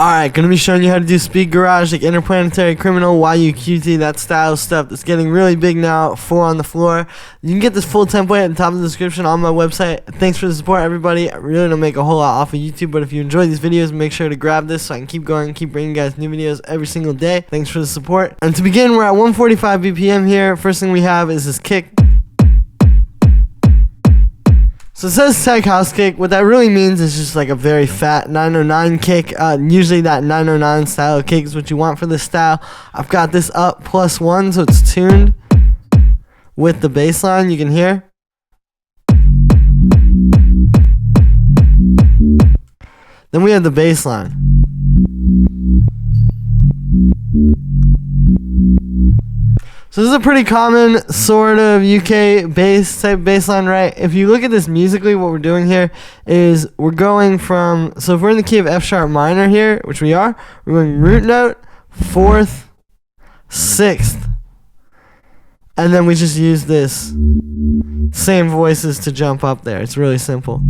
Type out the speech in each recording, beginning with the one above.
Alright, gonna be showing you how to do speed garage like Interplanetary, Criminal, YUQT, that style stuff that's getting really big now, 4 on the floor. You can get this full template at the top of the description on my website. Thanks for the support, everybody. I really don't make a whole lot off of YouTube, but if you enjoy these videos, make sure to grab this so I can keep going, keep bringing you guys new videos every single day. Thanks for the support. And to begin, we're at 145 BPM here. First thing we have is this kick. So it says tech house kick. What that really means is just like a very fat 909 kick. Usually that 909 style of kick is what you want for this style. I've got this up +1, so it's tuned with the bass line. You can hear. Then we have the bass line. So this is a pretty common sort of UK bass type bass line, right? If you look at this musically, what we're doing here is we're going from, so if we're in the key of F sharp minor here, which we are, we're going root note, 4th, 6th, and then we just use this same voices to jump up there. It's really simple.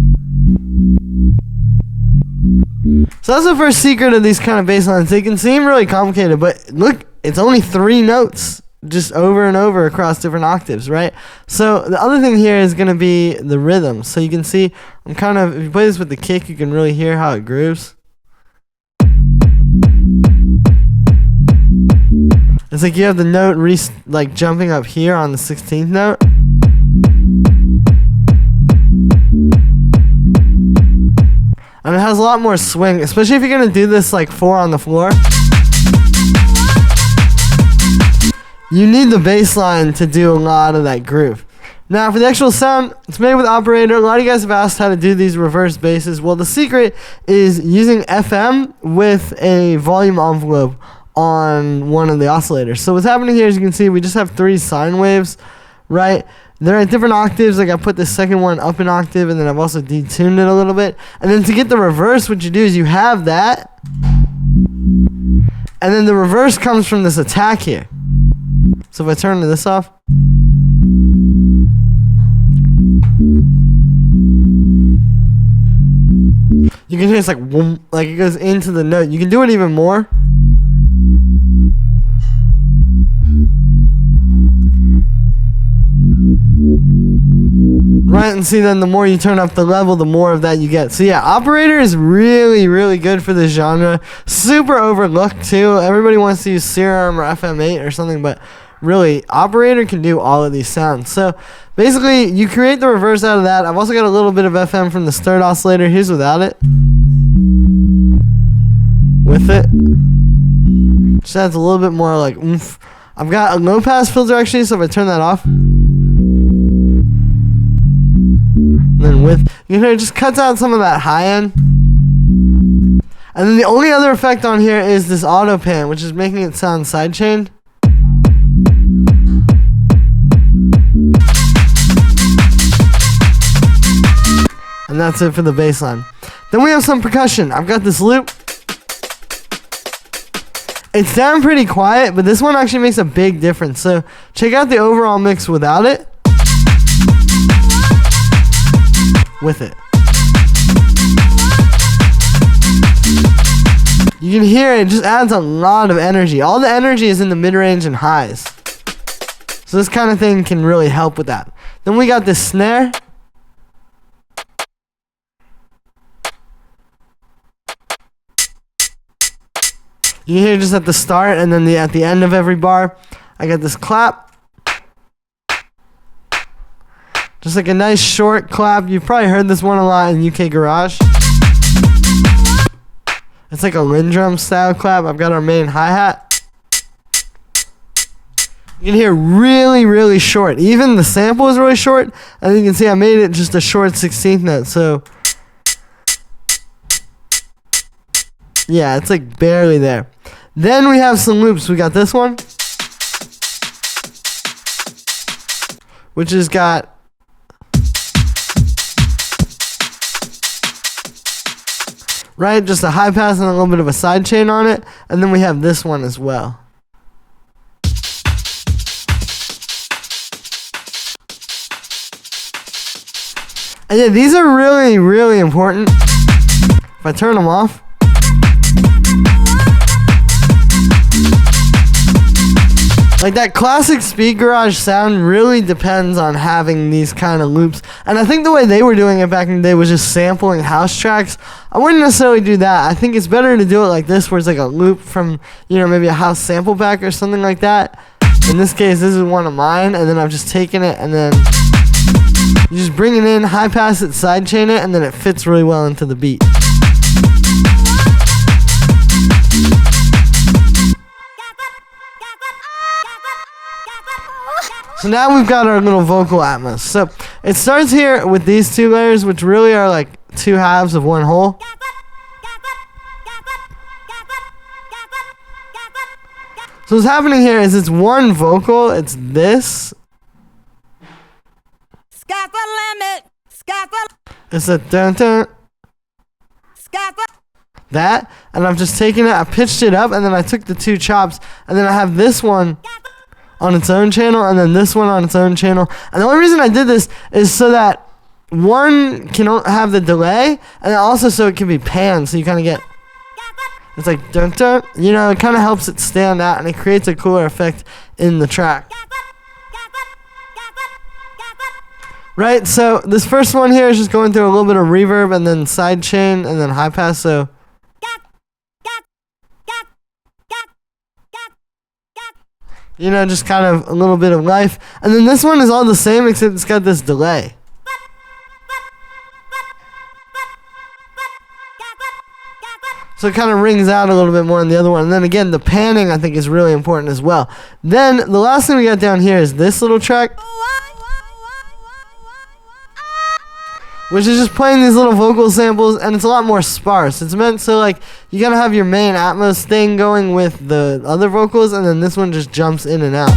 So that's the first secret of these kind of bass lines. They can seem really complicated, but look, it's only 3 notes. Just over and over across different octaves, right? So the other thing here is going to be the rhythm. So you can see, I'm kind of, if you play this with the kick, you can really hear how it grooves. It's like you have the note like jumping up here on the 16th note. And it has a lot more swing, especially if you're going to do this like 4 on the floor. You need the bass line to do a lot of that groove. Now for the actual sound, it's made with operator. A lot of you guys have asked how to do these reverse basses. Well, the secret is using FM with a volume envelope on one of the oscillators. So what's happening here is you can see we just have 3 sine waves, right? They're at different octaves. Like I put the second one up an octave, and then I've also detuned it a little bit. And then to get the reverse, what you do is you have that, and then the reverse comes from this attack here. So if I turn this off, you can hear it's like whoom, like it goes into the note. You can do it even more. Right, and see then the more you turn up the level, the more of that you get. So yeah, operator is really, really good for this genre. Super overlooked too. Everybody wants to use Serum or FM8 or something, but really, operator can do all of these sounds. So basically, you create the reverse out of that. I've also got a little bit of FM from the stirred oscillator. Here's without it. With it. Just adds a little bit more like oomph. I've got a low pass filter actually, so if I turn that off, then with, you know, it just cuts out some of that high end. And then the only other effect on here is this auto pan, which is making it sound sidechained. And that's it for the bass line. Then we have some percussion. I've got this loop. It's down pretty quiet, but this one actually makes a big difference. So check out the overall mix without it. With it. You can hear it just adds a lot of energy. All the energy is in the mid-range and highs. So this kind of thing can really help with that. Then we got this snare. You can hear just at the start and then at the end of every bar. I got this clap. Just like a nice short clap. You've probably heard this one a lot in UK Garage. It's like a Lindrum style clap. I've got our main hi-hat. You can hear really, really short. Even the sample is really short. And you can see I made it just a short 16th note. So yeah, it's like barely there. Then we have some loops. We got this one, which has got right, just a high pass and a little bit of a side chain on it. And then we have this one as well. And yeah, these are really, really important. If I turn them off, Like that classic speed garage sound really depends on having these kind of loops. And I think the way they were doing it back in the day was just sampling house tracks. I wouldn't necessarily do that. I think it's better to do it like this, where it's like a loop from, you know, maybe a house sample pack or something like that. In this case, this is one of mine, and then I've just taken it and then you just bring it in, high pass it, sidechain it, and then it fits really well into the beat. So now we've got our little vocal atmos. So it starts here with these two layers, which really are like two halves of one whole. So what's happening here is it's one vocal, it's this. It's a dun dun. That, and I've just taken it, I pitched it up, and then I took the two chops, and then I have this one on its own channel, and then this one on its own channel. And the only reason I did this is so that one can have the delay, and also so it can be panned, so you kind of get, it's like dun dun, you know, it kind of helps it stand out, and it creates a cooler effect in the track. Right, so this first one here is just going through a little bit of reverb, and then sidechain, and then high pass, so you know, just kind of a little bit of life. And then this one is all the same, except it's got this delay. So it kind of rings out a little bit more than the other one. And then again, the panning I think is really important as well. Then the last thing we got down here is this little track, which is just playing these little vocal samples, and it's a lot more sparse. It's meant so like you gotta have your main Atmos thing going with the other vocals, and then this one just jumps in and out.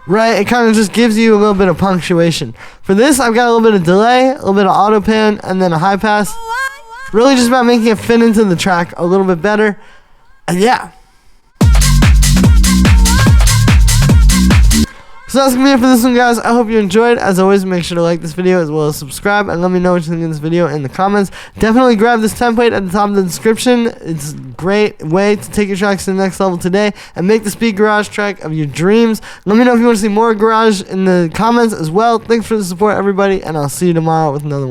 Right, it kind of just gives you a little bit of punctuation. For this, I've got a little bit of delay, a little bit of auto pan, and then a high pass. Really just about making it fit into the track a little bit better. And yeah. So that's gonna be it for this one, guys. I hope you enjoyed. As always, make sure to like this video as well as subscribe, and let me know what you think of this video in the comments. Definitely grab this template at the top of the description. It's a great way to take your tracks to the next level today and make the speed garage track of your dreams. Let me know if you want to see more garage in the comments as well. Thanks for the support, everybody, and I'll see you tomorrow with another one.